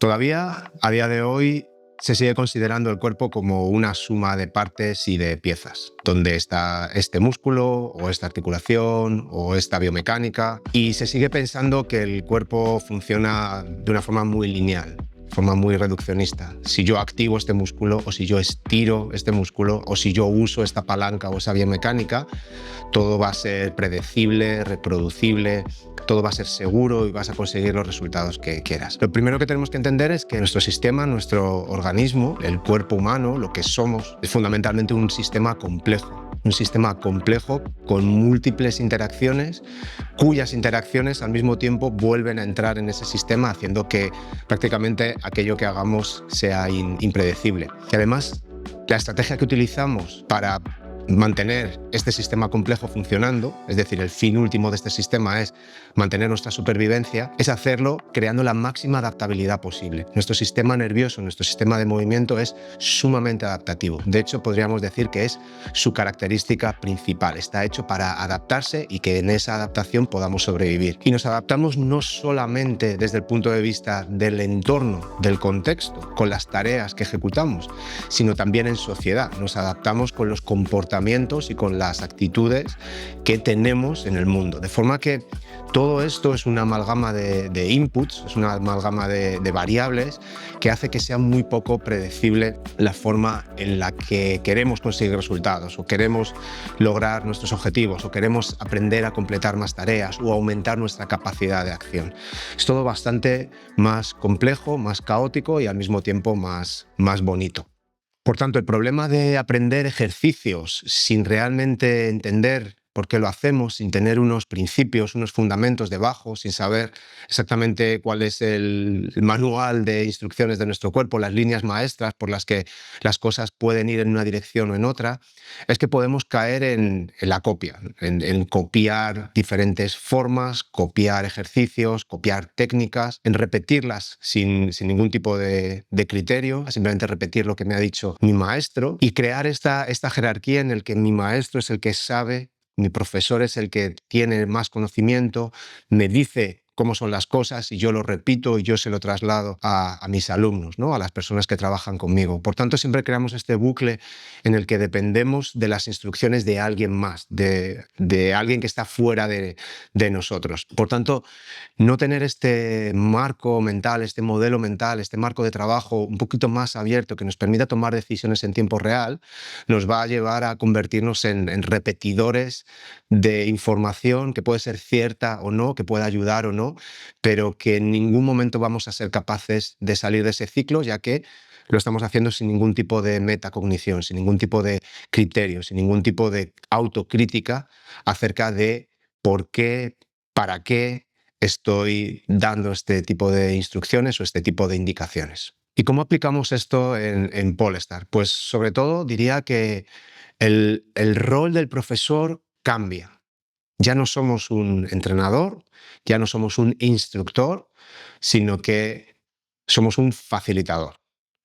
Todavía, a día de hoy, se sigue considerando el cuerpo como una suma de partes y de piezas, donde está este músculo o esta articulación o esta biomecánica, y se sigue pensando que el cuerpo funciona de una forma muy lineal, forma muy reduccionista. Si yo activo este músculo o si yo estiro este músculo o si yo uso esta palanca o esa biomecánica, todo va a ser predecible, reproducible, todo va a ser seguro y vas a conseguir los resultados que quieras. Lo primero que tenemos que entender es que nuestro sistema, nuestro organismo, el cuerpo humano, lo que somos, es fundamentalmente un sistema complejo. Un sistema complejo con múltiples interacciones, cuyas interacciones al mismo tiempo vuelven a entrar en ese sistema, haciendo que prácticamente aquello que hagamos sea impredecible. Y además, la estrategia que utilizamos para mantener este sistema complejo funcionando, es decir, el fin último de este sistema es mantener nuestra supervivencia, es hacerlo creando la máxima adaptabilidad posible. Nuestro sistema nervioso, nuestro sistema de movimiento es sumamente adaptativo. De hecho, podríamos decir que es su característica principal. Está hecho para adaptarse y que en esa adaptación podamos sobrevivir. Y nos adaptamos no solamente desde el punto de vista del entorno, del contexto, con las tareas que ejecutamos, sino también en sociedad. Nos adaptamos con los comportamientos y con las actitudes que tenemos en el mundo. De forma que todo esto es una amalgama de inputs, es una amalgama de variables que hace que sea muy poco predecible la forma en la que queremos conseguir resultados o queremos lograr nuestros objetivos o queremos aprender a completar más tareas o aumentar nuestra capacidad de acción. Es todo bastante más complejo, más caótico y al mismo tiempo más bonito. Por tanto, el problema de aprender ejercicios sin realmente entender por qué lo hacemos, sin tener unos principios, unos fundamentos debajo, sin saber exactamente cuál es el manual de instrucciones de nuestro cuerpo, las líneas maestras por las que las cosas pueden ir en una dirección o en otra, es que podemos caer en la copia, en copiar diferentes formas, copiar ejercicios, copiar técnicas, en repetirlas sin ningún tipo de criterio, simplemente repetir lo que me ha dicho mi maestro y crear esta jerarquía en el que mi maestro es el que sabe, mi profesor es el que tiene más conocimiento, me dice cómo son las cosas y yo lo repito y yo se lo traslado a mis alumnos, ¿no? A las personas que trabajan conmigo. Por tanto, siempre creamos este bucle en el que dependemos de las instrucciones de alguien más, de alguien que está fuera de nosotros. Por tanto, no tener este marco mental, este modelo mental, este marco de trabajo un poquito más abierto que nos permita tomar decisiones en tiempo real, nos va a llevar a convertirnos en repetidores de información que puede ser cierta o no, que puede ayudar o no, pero que en ningún momento vamos a ser capaces de salir de ese ciclo, ya que lo estamos haciendo sin ningún tipo de metacognición, sin ningún tipo de criterio, sin ningún tipo de autocrítica acerca de por qué, para qué estoy dando este tipo de instrucciones o este tipo de indicaciones. ¿Y cómo aplicamos esto en Polestar? Pues sobre todo diría que el rol del profesor cambia. Ya no somos un entrenador, ya no somos un instructor, sino que somos un facilitador.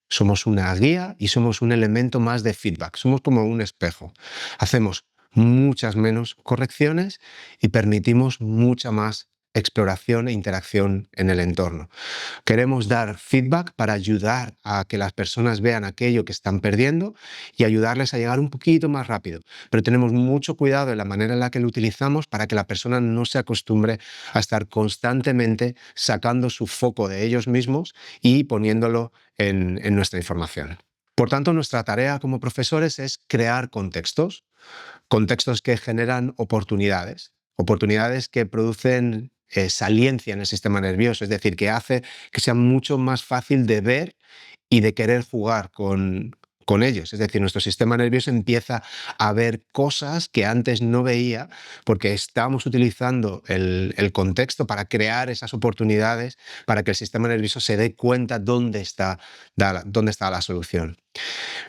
Somos una guía y somos un elemento más de feedback. Somos como un espejo. Hacemos muchas menos correcciones y permitimos mucha más exploración e interacción en el entorno. Queremos dar feedback para ayudar a que las personas vean aquello que están perdiendo y ayudarles a llegar un poquito más rápido. Pero tenemos mucho cuidado en la manera en la que lo utilizamos para que la persona no se acostumbre a estar constantemente sacando su foco de ellos mismos y poniéndolo en nuestra información. Por tanto, nuestra tarea como profesores es crear contextos que generan oportunidades que producen saliencia en el sistema nervioso, es decir, que hace que sea mucho más fácil de ver y de querer jugar con ellos. Es decir, nuestro sistema nervioso empieza a ver cosas que antes no veía porque estamos utilizando el contexto para crear esas oportunidades para que el sistema nervioso se dé cuenta dónde está la solución.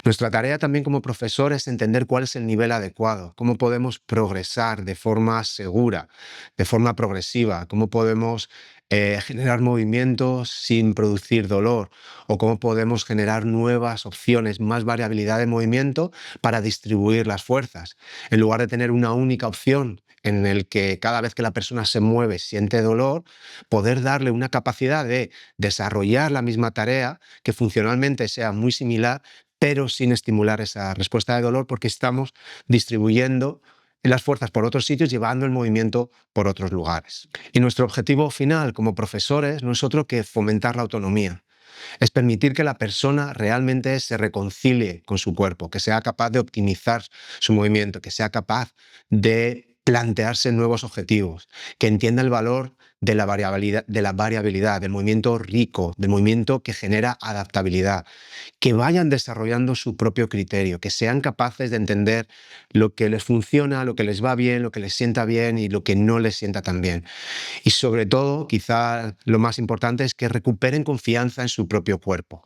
Nuestra tarea también como profesor es entender cuál es el nivel adecuado, cómo podemos progresar de forma segura, de forma progresiva, cómo podemos generar movimientos sin producir dolor o cómo podemos generar nuevas opciones, más variabilidad de movimiento para distribuir las fuerzas. En lugar de tener una única opción en el que cada vez que la persona se mueve siente dolor, poder darle una capacidad de desarrollar la misma tarea que funcionalmente sea muy similar, pero sin estimular esa respuesta de dolor, porque estamos distribuyendo las fuerzas por otros sitios, llevando el movimiento por otros lugares. Y nuestro objetivo final como profesores no es otro que fomentar la autonomía. Es permitir que la persona realmente se reconcilie con su cuerpo, que sea capaz de optimizar su movimiento, que sea capaz de plantearse nuevos objetivos, que entienda el valor de la variabilidad, del movimiento rico, del movimiento que genera adaptabilidad, que vayan desarrollando su propio criterio, que sean capaces de entender lo que les funciona, lo que les va bien, lo que les sienta bien y lo que no les sienta tan bien. Y sobre todo, quizá lo más importante es que recuperen confianza en su propio cuerpo,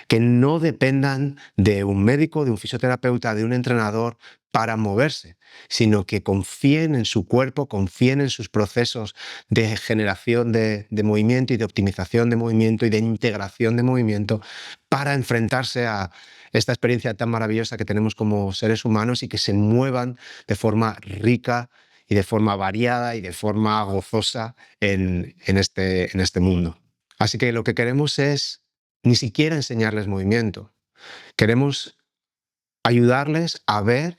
que no dependan de un médico, de un fisioterapeuta, de un entrenador para moverse, sino que confíen en su cuerpo, confíen en sus procesos de generación de movimiento y de optimización de movimiento y de integración de movimiento para enfrentarse a esta experiencia tan maravillosa que tenemos como seres humanos y que se muevan de forma rica y de forma variada y de forma gozosa en este mundo. Así que lo que queremos es ni siquiera enseñarles movimiento. Queremos ayudarles a ver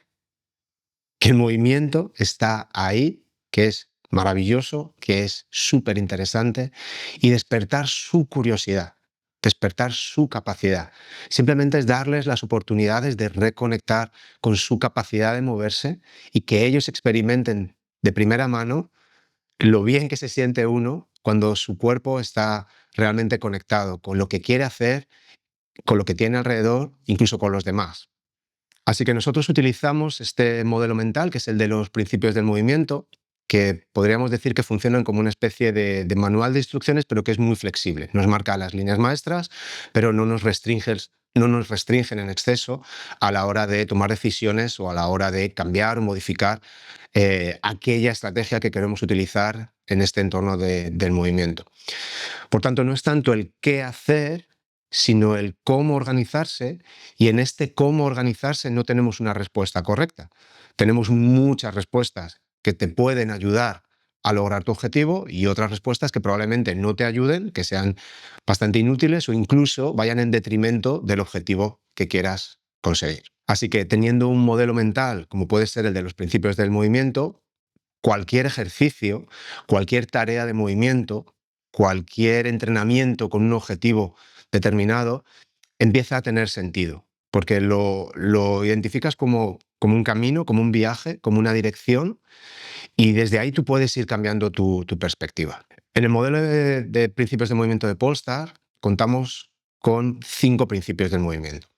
que el movimiento está ahí, que es maravilloso, que es súper interesante, y despertar su curiosidad, despertar su capacidad. Simplemente es darles las oportunidades de reconectar con su capacidad de moverse y que ellos experimenten de primera mano lo bien que se siente uno cuando su cuerpo está realmente conectado con lo que quiere hacer, con lo que tiene alrededor, incluso con los demás. Así que nosotros utilizamos este modelo mental, que es el de los principios del movimiento, que podríamos decir que funcionan como una especie de manual de instrucciones, pero que es muy flexible. Nos marca las líneas maestras, pero no nos restringen en exceso a la hora de tomar decisiones o a la hora de cambiar o modificar aquella estrategia que queremos utilizar en este entorno del movimiento. Por tanto, no es tanto el qué hacer, sino el cómo organizarse, y en este cómo organizarse no tenemos una respuesta correcta. Tenemos muchas respuestas que te pueden ayudar a lograr tu objetivo y otras respuestas que probablemente no te ayuden, que sean bastante inútiles o incluso vayan en detrimento del objetivo que quieras conseguir. Así que teniendo un modelo mental como puede ser el de los principios del movimiento, cualquier ejercicio, cualquier tarea de movimiento, cualquier entrenamiento con un objetivo determinado empieza a tener sentido, porque lo identificas como un camino, como un viaje, como una dirección, y desde ahí tú puedes ir cambiando tu perspectiva. En el modelo de principios de movimiento de Polestar contamos con 5 principios del movimiento.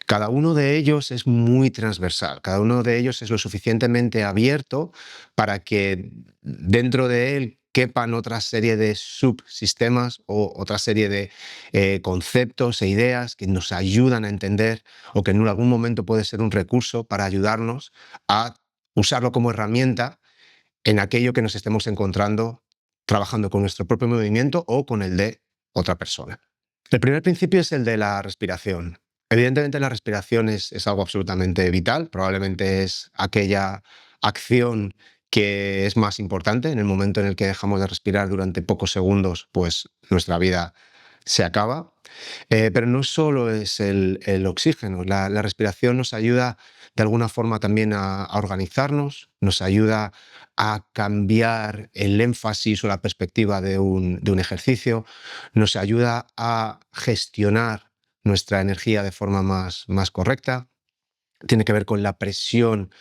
Cada uno de ellos es muy transversal, cada uno de ellos es lo suficientemente abierto para que dentro de él quepan otra serie de subsistemas o otra serie de conceptos e ideas que nos ayudan a entender o que en algún momento puede ser un recurso para ayudarnos a usarlo como herramienta en aquello que nos estemos encontrando trabajando con nuestro propio movimiento o con el de otra persona. El primer principio es el de la respiración. Evidentemente la respiración es algo absolutamente vital, probablemente es aquella acción que es más importante en el momento en el que dejamos de respirar durante pocos segundos, pues nuestra vida se acaba. Pero no solo es el oxígeno, la respiración nos ayuda de alguna forma también a organizarnos, nos ayuda a cambiar el énfasis o la perspectiva de un ejercicio, nos ayuda a gestionar nuestra energía de forma más correcta. Tiene que ver con la presión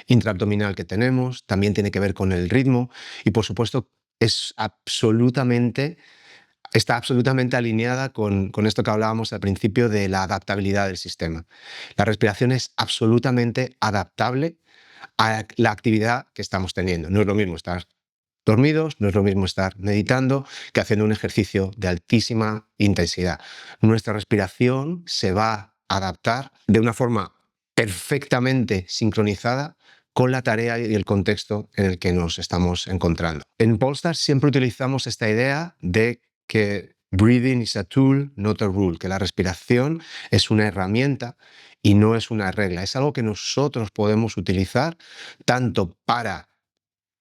intraabdominal que tenemos, también tiene que ver con el ritmo y, por supuesto, está absolutamente alineada con esto que hablábamos al principio de la adaptabilidad del sistema. La respiración es absolutamente adaptable a la actividad que estamos teniendo. No es lo mismo estar dormidos, no es lo mismo estar meditando que haciendo un ejercicio de altísima intensidad. Nuestra respiración se va a adaptar de una forma perfectamente sincronizada con la tarea y el contexto en el que nos estamos encontrando. En Polestar siempre utilizamos esta idea de que breathing is a tool, not a rule, que la respiración es una herramienta y no es una regla. Es algo que nosotros podemos utilizar tanto para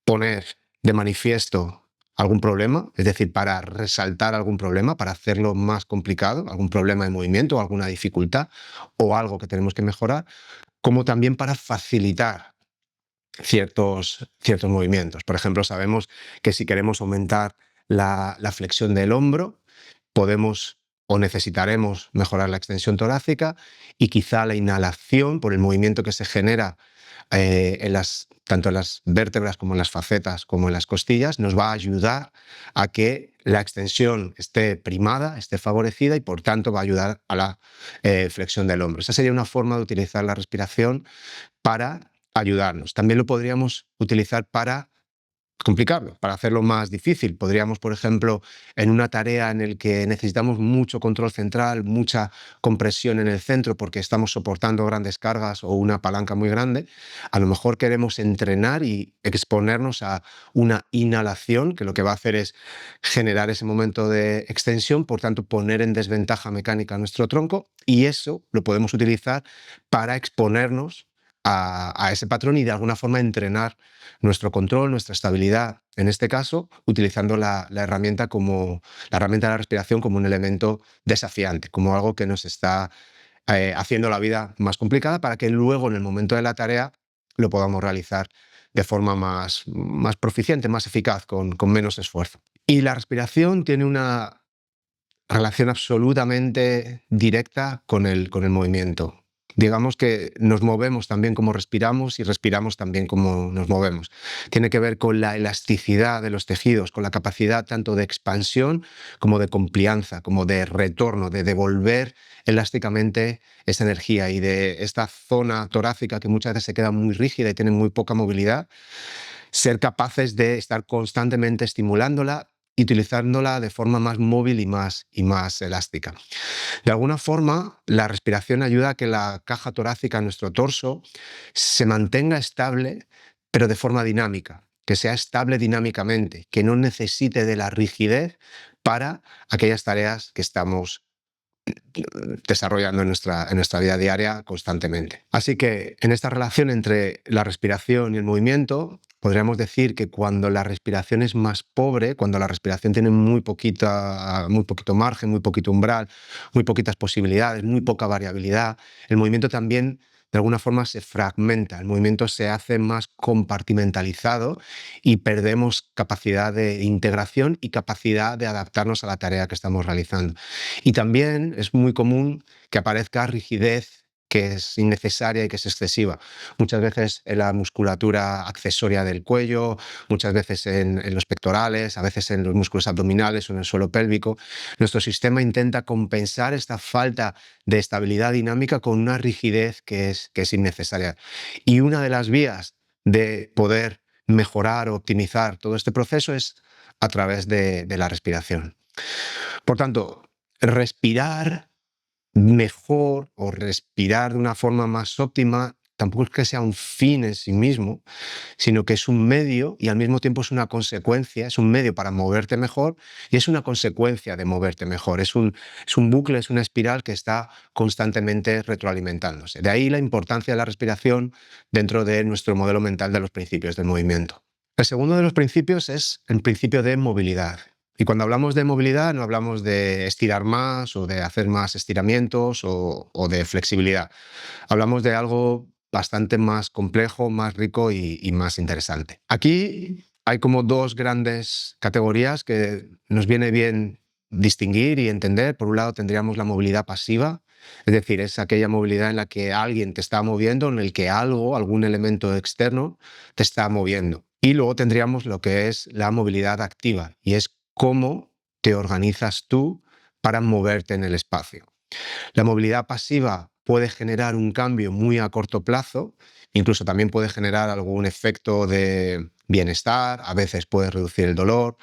poner de manifiesto algún problema, es decir, para resaltar algún problema, para hacerlo más complicado, algún problema de movimiento, alguna dificultad o algo que tenemos que mejorar, como también para facilitar ciertos movimientos. Por ejemplo, sabemos que si queremos aumentar la flexión del hombro, podemos o necesitaremos mejorar la extensión torácica y quizá la inhalación, por el movimiento que se genera tanto en las vértebras como en las facetas como en las costillas, nos va a ayudar a que la extensión esté primada, esté favorecida y por tanto va a ayudar a la flexión del hombro. Esa sería una forma de utilizar la respiración para ayudarnos. También lo podríamos utilizar para complicarlo, para hacerlo más difícil. Podríamos, por ejemplo, en una tarea en la que necesitamos mucho control central, mucha compresión en el centro porque estamos soportando grandes cargas o una palanca muy grande, a lo mejor queremos entrenar y exponernos a una inhalación, que lo que va a hacer es generar ese momento de extensión, por tanto, poner en desventaja mecánica nuestro tronco, y eso lo podemos utilizar para exponernos a ese patrón y de alguna forma entrenar nuestro control, nuestra estabilidad, en este caso, utilizando la herramienta de la respiración como un elemento desafiante, como algo que nos está haciendo la vida más complicada para que luego en el momento de la tarea lo podamos realizar de forma más proficiente, más eficaz, con menos esfuerzo. Y la respiración tiene una relación absolutamente directa con el movimiento. Digamos que nos movemos también como respiramos y respiramos también como nos movemos. Tiene que ver con la elasticidad de los tejidos, con la capacidad tanto de expansión como de complianza, como de retorno, de devolver elásticamente esa energía, y de esta zona torácica que muchas veces se queda muy rígida y tiene muy poca movilidad, ser capaces de estar constantemente estimulándola y utilizándola de forma más móvil y más elástica. De alguna forma, la respiración ayuda a que la caja torácica, nuestro torso, se mantenga estable, pero de forma dinámica, que sea estable dinámicamente, que no necesite de la rigidez para aquellas tareas que estamos desarrollando en nuestra vida diaria constantemente. Así que en esta relación entre la respiración y el movimiento, podríamos decir que cuando la respiración es más pobre, cuando la respiración tiene muy poquito margen, muy poquito umbral, muy poquitas posibilidades, muy poca variabilidad, el movimiento también de alguna forma se fragmenta, el movimiento se hace más compartimentalizado y perdemos capacidad de integración y capacidad de adaptarnos a la tarea que estamos realizando. Y también es muy común que aparezca rigidez que es innecesaria y que es excesiva. Muchas veces en la musculatura accesoria del cuello, muchas veces en los pectorales, a veces en los músculos abdominales o en el suelo pélvico. Nuestro sistema intenta compensar esta falta de estabilidad dinámica con una rigidez que es innecesaria. Y una de las vías de poder mejorar o optimizar todo este proceso es a través de la respiración. Por tanto, respirar mejor o respirar de una forma más óptima tampoco es que sea un fin en sí mismo, sino que es un medio y al mismo tiempo es una consecuencia, es un medio para moverte mejor y es una consecuencia de moverte mejor. Es un bucle, es una espiral que está constantemente retroalimentándose. De ahí la importancia de la respiración dentro de nuestro modelo mental de los principios del movimiento. El segundo de los principios es el principio de movilidad. Y cuando hablamos de movilidad no hablamos de estirar más o de hacer más estiramientos o de flexibilidad. Hablamos de algo bastante más complejo, más rico y más interesante. Aquí hay como dos grandes categorías que nos viene bien distinguir y entender. Por un lado tendríamos la movilidad pasiva, es decir, es aquella movilidad en la que alguien te está moviendo, en el que algo, algún elemento externo, te está moviendo. Y luego tendríamos lo que es la movilidad activa, y es cómo te organizas tú para moverte en el espacio. La movilidad pasiva puede generar un cambio muy a corto plazo, incluso también puede generar algún efecto de bienestar, a veces puede reducir el dolor.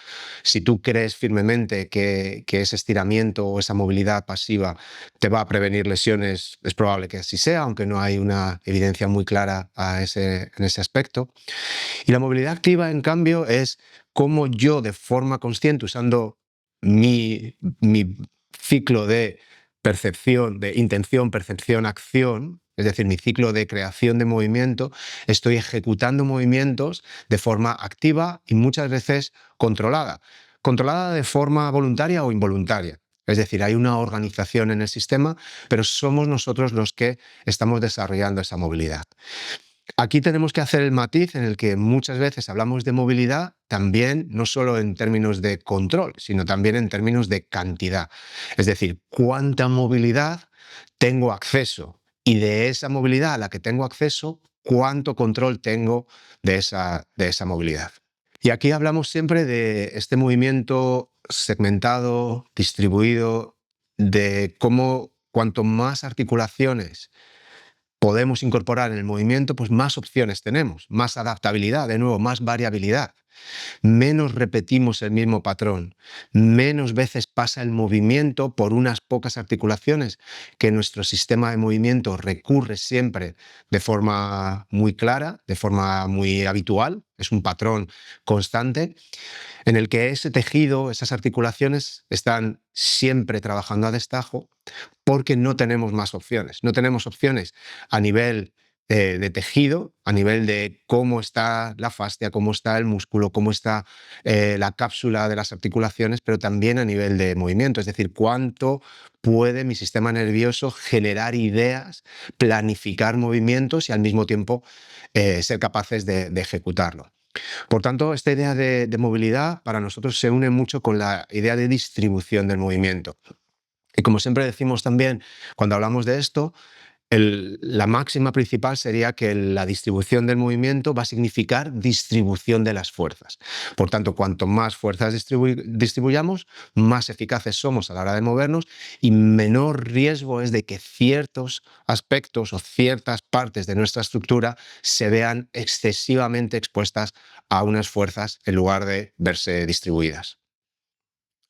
Si tú crees firmemente que ese estiramiento o esa movilidad pasiva te va a prevenir lesiones, es probable que así sea, aunque no hay una evidencia muy clara en ese aspecto. Y la movilidad activa, en cambio, es cómo yo de forma consciente, usando mi ciclo de percepción, de intención, percepción, acción, es decir, mi ciclo de creación de movimiento, estoy ejecutando movimientos de forma activa y muchas veces controlada. Controlada de forma voluntaria o involuntaria. Es decir, hay una organización en el sistema, pero somos nosotros los que estamos desarrollando esa movilidad. Aquí tenemos que hacer el matiz en el que muchas veces hablamos de movilidad también no solo en términos de control, sino también en términos de cantidad. Es decir, cuánta movilidad tengo acceso y de esa movilidad a la que tengo acceso, cuánto control tengo de esa movilidad. Y aquí hablamos siempre de este movimiento segmentado, distribuido, de cómo cuanto más articulaciones podemos incorporar en el movimiento, pues más opciones tenemos, más adaptabilidad, de nuevo, más variabilidad. Menos repetimos el mismo patrón, menos veces pasa el movimiento por unas pocas articulaciones que nuestro sistema de movimiento recurre siempre de forma muy clara, de forma muy habitual, es un patrón constante en el que ese tejido, esas articulaciones están siempre trabajando a destajo porque no tenemos más opciones. No tenemos opciones a nivel de tejido, a nivel de cómo está la fascia, cómo está el músculo, cómo está la cápsula de las articulaciones, pero también a nivel de movimiento, es decir, cuánto puede mi sistema nervioso generar ideas, planificar movimientos y al mismo tiempo ser capaces de ejecutarlo. Por tanto, esta idea de movilidad para nosotros se une mucho con la idea de distribución del movimiento. Y como siempre decimos también cuando hablamos de esto, la máxima principal sería que la distribución del movimiento va a significar distribución de las fuerzas. Por tanto, cuanto más fuerzas distribuyamos, más eficaces somos a la hora de movernos y menor riesgo es de que ciertos aspectos o ciertas partes de nuestra estructura se vean excesivamente expuestas a unas fuerzas en lugar de verse distribuidas.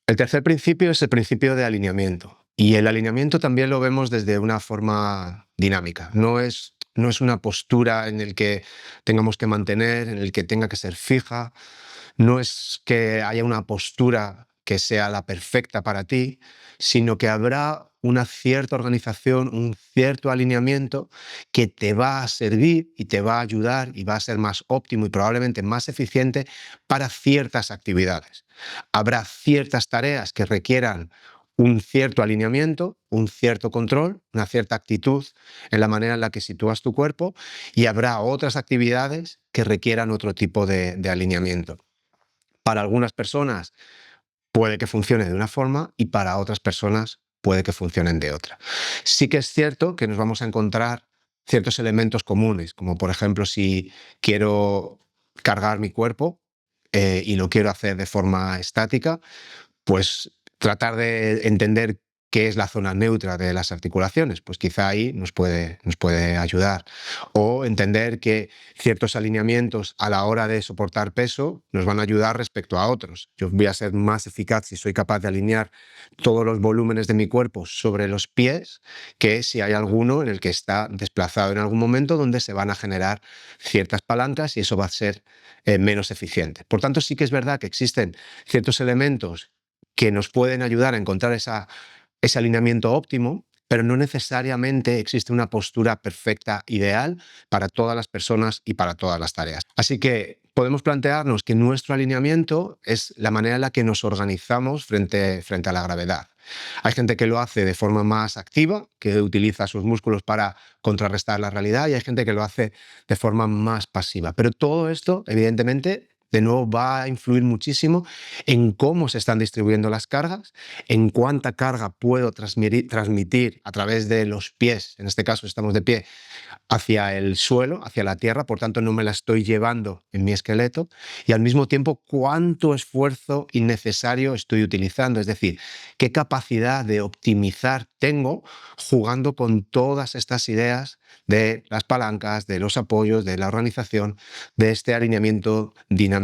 El tercer principio es el principio de alineamiento. Y el alineamiento también lo vemos desde una forma dinámica. No es una postura en el que tengamos que mantener, en el que tenga que ser fija. No es que haya una postura que sea la perfecta para ti, sino que habrá una cierta organización, un cierto alineamiento que te va a servir y te va a ayudar y va a ser más óptimo y probablemente más eficiente para ciertas actividades. Habrá ciertas tareas que requieran un cierto alineamiento, un cierto control, una cierta actitud en la manera en la que sitúas tu cuerpo y habrá otras actividades que requieran otro tipo de alineamiento. Para algunas personas puede que funcione de una forma y para otras personas puede que funcionen de otra. Sí que es cierto que nos vamos a encontrar ciertos elementos comunes, como por ejemplo si quiero cargar mi cuerpo y lo quiero hacer de forma estática, pues tratar de entender qué es la zona neutra de las articulaciones, pues quizá ahí nos puede ayudar. O entender que ciertos alineamientos a la hora de soportar peso nos van a ayudar respecto a otros. Yo voy a ser más eficaz si soy capaz de alinear todos los volúmenes de mi cuerpo sobre los pies que si hay alguno en el que está desplazado en algún momento donde se van a generar ciertas palancas y eso va a ser menos eficiente. Por tanto, sí que es verdad que existen ciertos elementos que nos pueden ayudar a encontrar ese alineamiento óptimo, pero no necesariamente existe una postura perfecta, ideal para todas las personas y para todas las tareas. Así que podemos plantearnos que nuestro alineamiento es la manera en la que nos organizamos frente a la gravedad. Hay gente que lo hace de forma más activa, que utiliza sus músculos para contrarrestar la realidad, y hay gente que lo hace de forma más pasiva. Pero todo esto, evidentemente, de nuevo va a influir muchísimo en cómo se están distribuyendo las cargas, en cuánta carga puedo transmitir a través de los pies, en este caso estamos de pie, hacia el suelo, hacia la tierra, por tanto no me la estoy llevando en mi esqueleto, y al mismo tiempo cuánto esfuerzo innecesario estoy utilizando, es decir, qué capacidad de optimizar tengo jugando con todas estas ideas de las palancas, de los apoyos, de la organización, de este alineamiento dinámico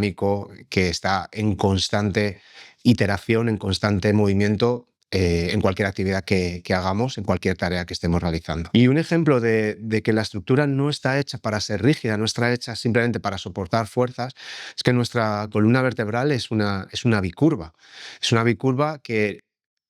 que está en constante iteración, en constante movimiento en cualquier actividad que hagamos, en cualquier tarea que estemos realizando. Y un ejemplo de que la estructura no está hecha para ser rígida, no está hecha simplemente para soportar fuerzas, es que nuestra columna vertebral es una bicurva. Es una bicurva que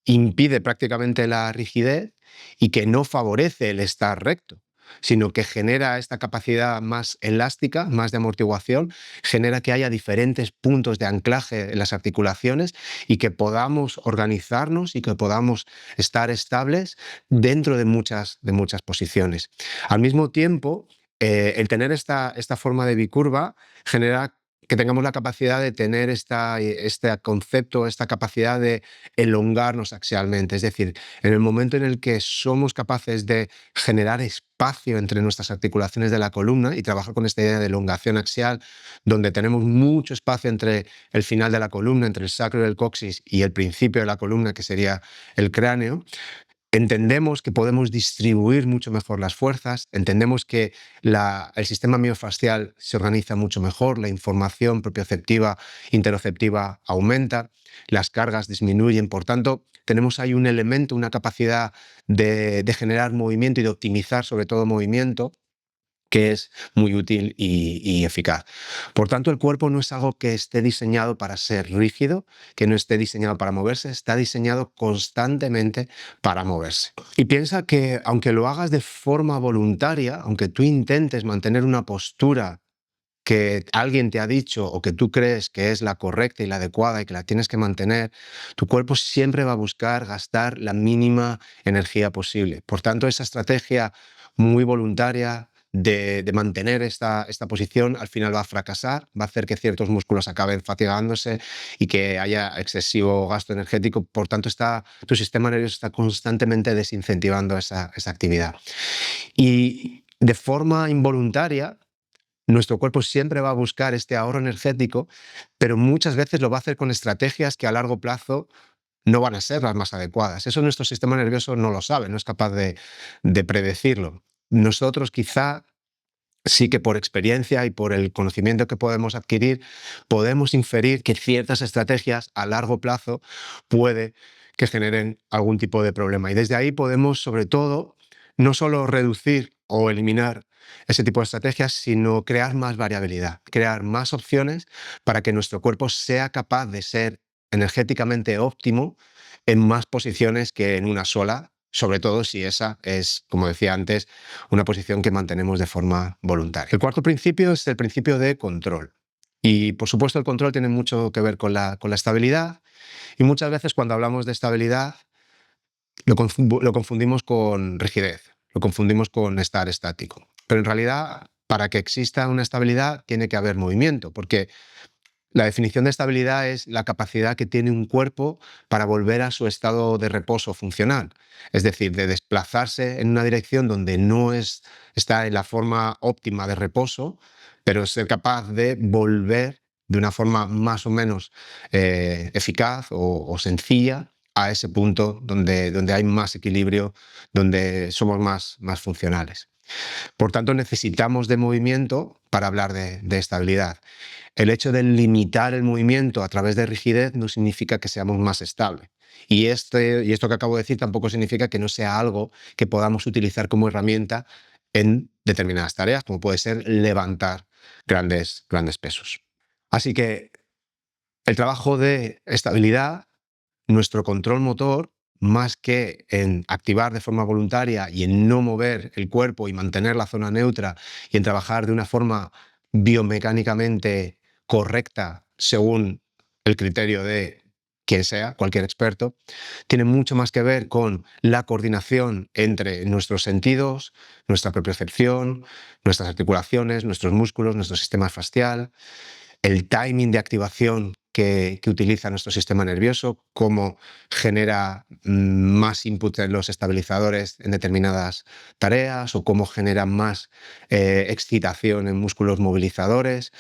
impide prácticamente la rigidez y que no favorece el estar recto. sino que genera esta capacidad más elástica, más de amortiguación, genera que haya diferentes puntos de anclaje en las articulaciones y que podamos organizarnos y que podamos estar estables dentro de muchas posiciones. Al mismo tiempo, el tener esta forma de bicurva genera que tengamos la capacidad de tener este concepto, esta capacidad de elongarnos axialmente. Es decir, en el momento en el que somos capaces de generar espacio entre nuestras articulaciones de la columna y trabajar con esta idea de elongación axial, donde tenemos mucho espacio entre el final de la columna, entre el sacro y el coxis y el principio de la columna, que sería el cráneo, entendemos que podemos distribuir mucho mejor las fuerzas, entendemos que el sistema miofascial se organiza mucho mejor, la información propioceptiva, interoceptiva aumenta, las cargas disminuyen, por tanto, tenemos ahí un elemento, una capacidad de generar movimiento y de optimizar sobre todo movimiento, que es muy útil y eficaz. Por tanto, el cuerpo no es algo que esté diseñado para ser rígido, que no esté diseñado para moverse, está diseñado constantemente para moverse. Y piensa que aunque lo hagas de forma voluntaria, aunque tú intentes mantener una postura que alguien te ha dicho o que tú crees que es la correcta y la adecuada y que la tienes que mantener, tu cuerpo siempre va a buscar gastar la mínima energía posible. Por tanto, esa estrategia muy voluntaria de mantener esta posición al final va a fracasar, va a hacer que ciertos músculos acaben fatigándose y que haya excesivo gasto energético. Por tanto, tu sistema nervioso está constantemente desincentivando esa actividad. Y de forma involuntaria, nuestro cuerpo siempre va a buscar este ahorro energético, pero muchas veces lo va a hacer con estrategias que a largo plazo no van a ser las más adecuadas. Eso nuestro sistema nervioso no lo sabe, no es capaz de predecirlo. Nosotros quizá sí que por experiencia y por el conocimiento que podemos adquirir, podemos inferir que ciertas estrategias a largo plazo puede que generen algún tipo de problema. Y desde ahí podemos, sobre todo, no solo reducir o eliminar ese tipo de estrategias, sino crear más variabilidad, crear más opciones para que nuestro cuerpo sea capaz de ser energéticamente óptimo en más posiciones que en una sola, sobre todo si esa es, como decía antes, una posición que mantenemos de forma voluntaria. El cuarto principio es el principio de control. Y por supuesto el control tiene mucho que ver con la estabilidad, y muchas veces cuando hablamos de estabilidad lo confundimos con rigidez, lo confundimos con estar estático. Pero en realidad, para que exista una estabilidad tiene que haber movimiento, porque la definición de estabilidad es la capacidad que tiene un cuerpo para volver a su estado de reposo funcional, es decir, de desplazarse en una dirección donde no está en la forma óptima de reposo, pero ser capaz de volver de una forma más o menos eficaz o sencilla a ese punto donde hay más equilibrio, donde somos más funcionales. Por tanto, necesitamos de movimiento para hablar de estabilidad. El hecho de limitar el movimiento a través de rigidez no significa que seamos más estables. Y esto que acabo de decir tampoco significa que no sea algo que podamos utilizar como herramienta en determinadas tareas, como puede ser levantar grandes pesos. Así que el trabajo de estabilidad, nuestro control motor, más que en activar de forma voluntaria y en no mover el cuerpo y mantener la zona neutra y en trabajar de una forma biomecánicamente correcta según el criterio de quien sea, cualquier experto, tiene mucho más que ver con la coordinación entre nuestros sentidos, nuestra propiocepción, nuestras articulaciones, nuestros músculos, nuestro sistema facial, el timing de activación que utiliza nuestro sistema nervioso, cómo genera más input en los estabilizadores en determinadas tareas o cómo genera más excitación en músculos movilizadores.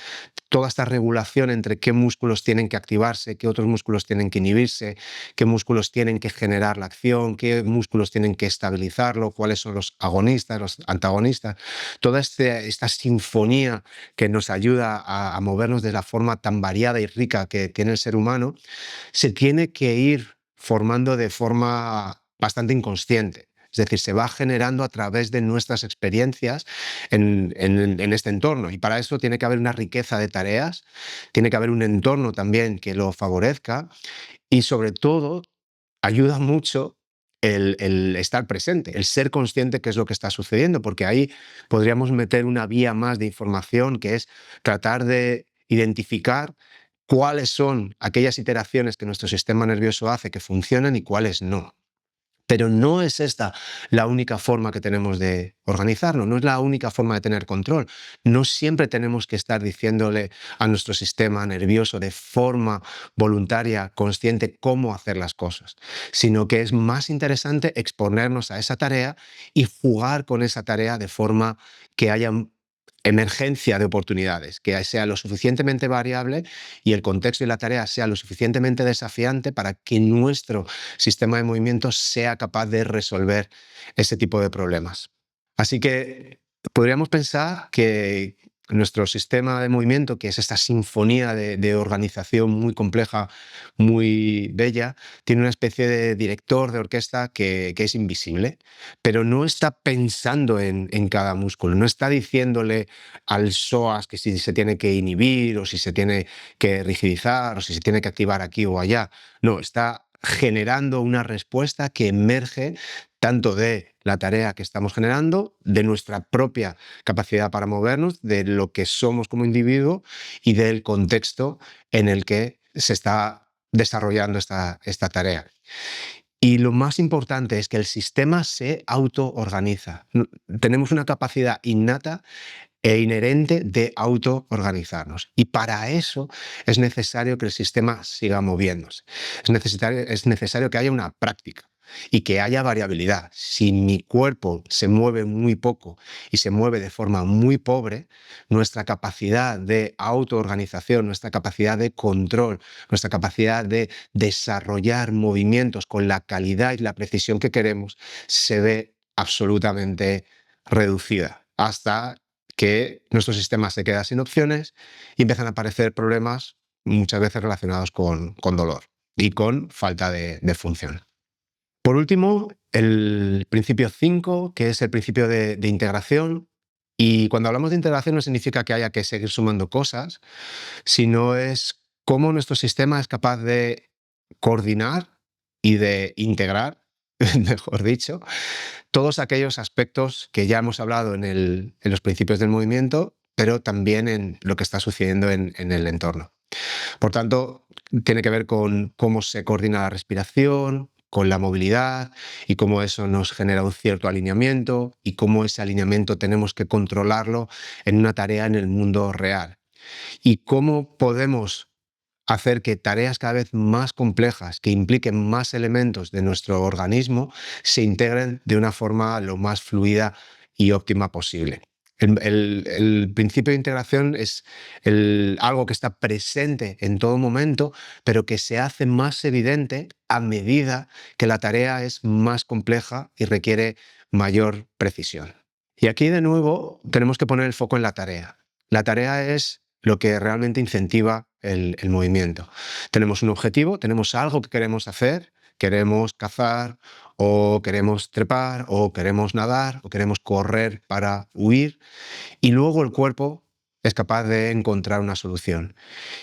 Toda esta regulación entre qué músculos tienen que activarse, qué otros músculos tienen que inhibirse, qué músculos tienen que generar la acción, qué músculos tienen que estabilizarlo, cuáles son los agonistas, los antagonistas. Toda esta sinfonía que nos ayuda a movernos de la forma tan variada y rica que tiene el ser humano, se tiene que ir formando de forma bastante inconsciente. Es decir, se va generando a través de nuestras experiencias en este entorno. Y para eso tiene que haber una riqueza de tareas, tiene que haber un entorno también que lo favorezca y sobre todo ayuda mucho el estar presente, el ser consciente qué es lo que está sucediendo, porque ahí podríamos meter una vía más de información que es tratar de identificar cuáles son aquellas iteraciones que nuestro sistema nervioso hace que funcionan y cuáles no. Pero no es esta la única forma que tenemos de organizarnos, no es la única forma de tener control. No siempre tenemos que estar diciéndole a nuestro sistema nervioso de forma voluntaria, consciente, cómo hacer las cosas, sino que es más interesante exponernos a esa tarea y jugar con esa tarea de forma que haya emergencia de oportunidades, que sea lo suficientemente variable y el contexto y la tarea sea lo suficientemente desafiante para que nuestro sistema de movimiento sea capaz de resolver ese tipo de problemas. Así que podríamos pensar que nuestro sistema de movimiento, que es esta sinfonía de organización muy compleja, muy bella, tiene una especie de director de orquesta que es invisible, pero no está pensando en cada músculo, no está diciéndole al psoas que si se tiene que inhibir o si se tiene que rigidizar o si se tiene que activar aquí o allá. No, está generando una respuesta que emerge tanto de la tarea que estamos generando, de nuestra propia capacidad para movernos, de lo que somos como individuo y del contexto en el que se está desarrollando esta tarea. Y lo más importante es que el sistema se autoorganiza. Tenemos una capacidad innata e inherente de autoorganizarnos. Y para eso es necesario que el sistema siga moviéndose. Es necesario que haya una práctica y que haya variabilidad. Si mi cuerpo se mueve muy poco y se mueve de forma muy pobre, nuestra capacidad de autoorganización, nuestra capacidad de control, nuestra capacidad de desarrollar movimientos con la calidad y la precisión que queremos se ve absolutamente reducida hasta que nuestro sistema se queda sin opciones y empiezan a aparecer problemas muchas veces relacionados con dolor y con falta de función. Por último, el principio 5, que es el principio de integración. Y cuando hablamos de integración no significa que haya que seguir sumando cosas, sino es cómo nuestro sistema es capaz de coordinar y de integrar, mejor dicho, todos aquellos aspectos que ya hemos hablado en los principios del movimiento, pero también en lo que está sucediendo en el entorno. Por tanto, tiene que ver con cómo se coordina la respiración, con la movilidad y cómo eso nos genera un cierto alineamiento y cómo ese alineamiento tenemos que controlarlo en una tarea en el mundo real. Y cómo podemos hacer que tareas cada vez más complejas, que impliquen más elementos de nuestro organismo, se integren de una forma lo más fluida y óptima posible. El principio de integración es algo que está presente en todo momento, pero que se hace más evidente a medida que la tarea es más compleja y requiere mayor precisión. Y aquí de nuevo tenemos que poner el foco en la tarea. La tarea es lo que realmente incentiva el movimiento. Tenemos un objetivo, tenemos algo que queremos hacer, queremos cazar o queremos trepar o queremos nadar o queremos correr para huir y luego el cuerpo es capaz de encontrar una solución.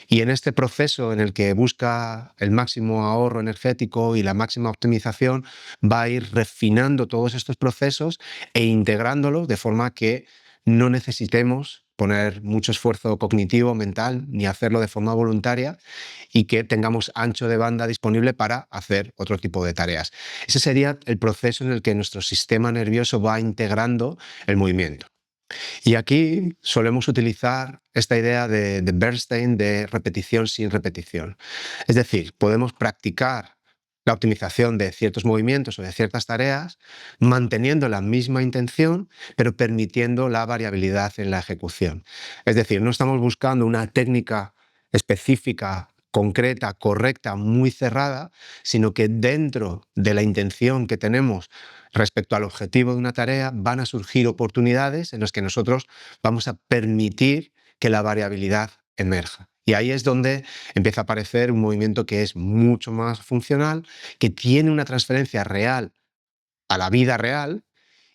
Y en este proceso en el que busca el máximo ahorro energético y la máxima optimización, va a ir refinando todos estos procesos e integrándolos de forma que no necesitemos poner mucho esfuerzo cognitivo, mental, ni hacerlo de forma voluntaria y que tengamos ancho de banda disponible para hacer otro tipo de tareas. Ese sería el proceso en el que nuestro sistema nervioso va integrando el movimiento. Y aquí solemos utilizar esta idea de Bernstein de repetición sin repetición. Es decir, podemos practicar la optimización de ciertos movimientos o de ciertas tareas, manteniendo la misma intención, pero permitiendo la variabilidad en la ejecución. Es decir, no estamos buscando una técnica específica, concreta, correcta, muy cerrada, sino que dentro de la intención que tenemos respecto al objetivo de una tarea, van a surgir oportunidades en las que nosotros vamos a permitir que la variabilidad emerja. Y ahí es donde empieza a aparecer un movimiento que es mucho más funcional, que tiene una transferencia real a la vida real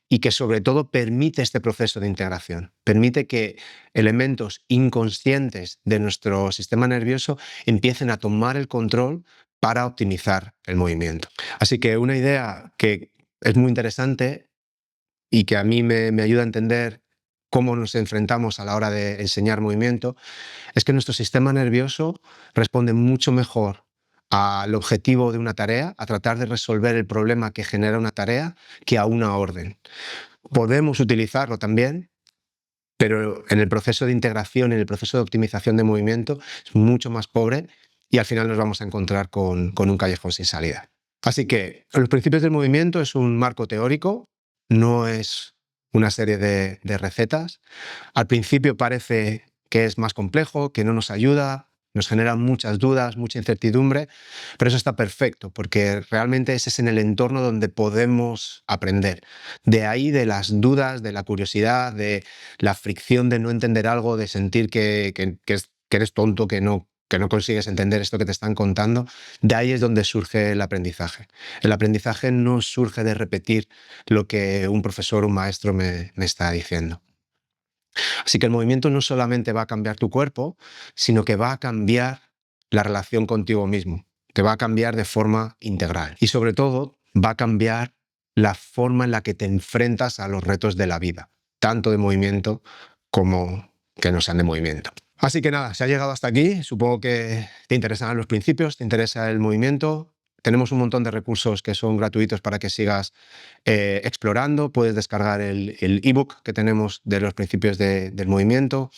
y que sobre todo permite este proceso de integración. Permite que elementos inconscientes de nuestro sistema nervioso empiecen a tomar el control para optimizar el movimiento. Así que una idea que es muy interesante y que a mí me ayuda a entender cómo nos enfrentamos a la hora de enseñar movimiento es que nuestro sistema nervioso responde mucho mejor al objetivo de una tarea, a tratar de resolver el problema que genera una tarea, que a una orden. Podemos utilizarlo también, pero en el proceso de integración, en el proceso de optimización de movimiento, es mucho más pobre y al final nos vamos a encontrar con un callejón sin salida. Así que los principios del movimiento es un marco teórico, no es una serie de recetas. Al principio parece que es más complejo, que no nos ayuda, nos genera muchas dudas, mucha incertidumbre, pero eso está perfecto, porque realmente ese es en el entorno donde podemos aprender. De ahí de las dudas, de la curiosidad, de la fricción de no entender algo, de sentir que eres tonto, que no consigues entender esto que te están contando, de ahí es donde surge el aprendizaje. El aprendizaje no surge de repetir lo que un profesor o un maestro me está diciendo. Así que el movimiento no solamente va a cambiar tu cuerpo, sino que va a cambiar la relación contigo mismo. Te va a cambiar de forma integral. Y sobre todo, va a cambiar la forma en la que te enfrentas a los retos de la vida, tanto de movimiento como que no sean de movimiento. Así que nada, se ha llegado hasta aquí. Supongo que te interesan los principios, te interesa el movimiento. Tenemos un montón de recursos que son gratuitos para que sigas explorando. Puedes descargar el ebook que tenemos de los principios del movimiento.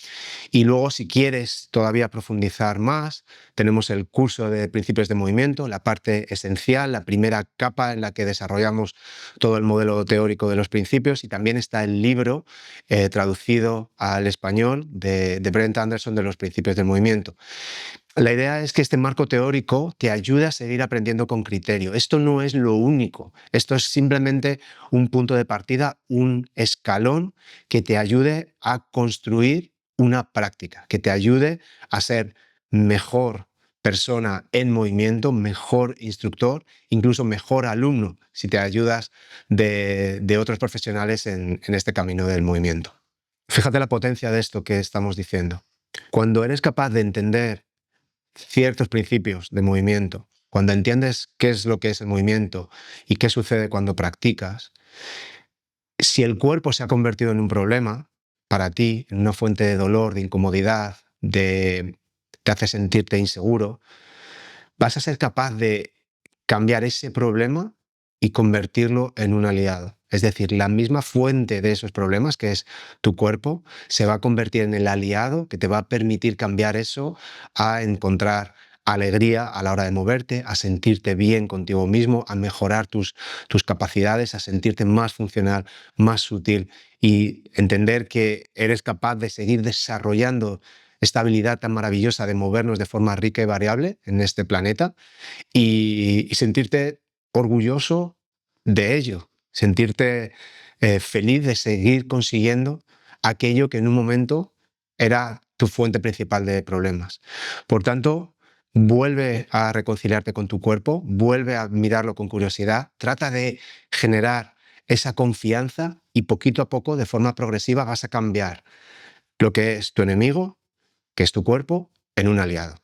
Y luego, si quieres todavía profundizar más, tenemos el curso de principios de movimiento, la parte esencial, la primera capa en la que desarrollamos todo el modelo teórico de los principios. Y también está el libro traducido al español de Brent Anderson de los principios del movimiento. La idea es que este marco teórico te ayude a seguir aprendiendo con criterio. Esto no es lo único, esto es simplemente un punto de partida, un escalón que te ayude a construir una práctica, que te ayude a ser mejor persona en movimiento, mejor instructor, incluso mejor alumno, si te ayudas de otros profesionales en este camino del movimiento. Fíjate la potencia de esto que estamos diciendo. Cuando eres capaz de entender ciertos principios de movimiento, cuando entiendes qué es lo que es el movimiento y qué sucede cuando practicas, si el cuerpo se ha convertido en un problema para ti, en una fuente de dolor, de incomodidad, te hace sentirte inseguro, vas a ser capaz de cambiar ese problema y convertirlo en un aliado. Es decir, la misma fuente de esos problemas, que es tu cuerpo, se va a convertir en el aliado que te va a permitir cambiar eso a encontrar alegría a la hora de moverte, a sentirte bien contigo mismo, a mejorar tus capacidades, a sentirte más funcional, más útil y entender que eres capaz de seguir desarrollando esta habilidad tan maravillosa de movernos de forma rica y variable en este planeta y sentirte orgulloso de ello, sentirte feliz de seguir consiguiendo aquello que en un momento era tu fuente principal de problemas. Por tanto, vuelve a reconciliarte con tu cuerpo, vuelve a mirarlo con curiosidad, trata de generar esa confianza y poquito a poco, de forma progresiva, vas a cambiar lo que es tu enemigo, que es tu cuerpo, en un aliado.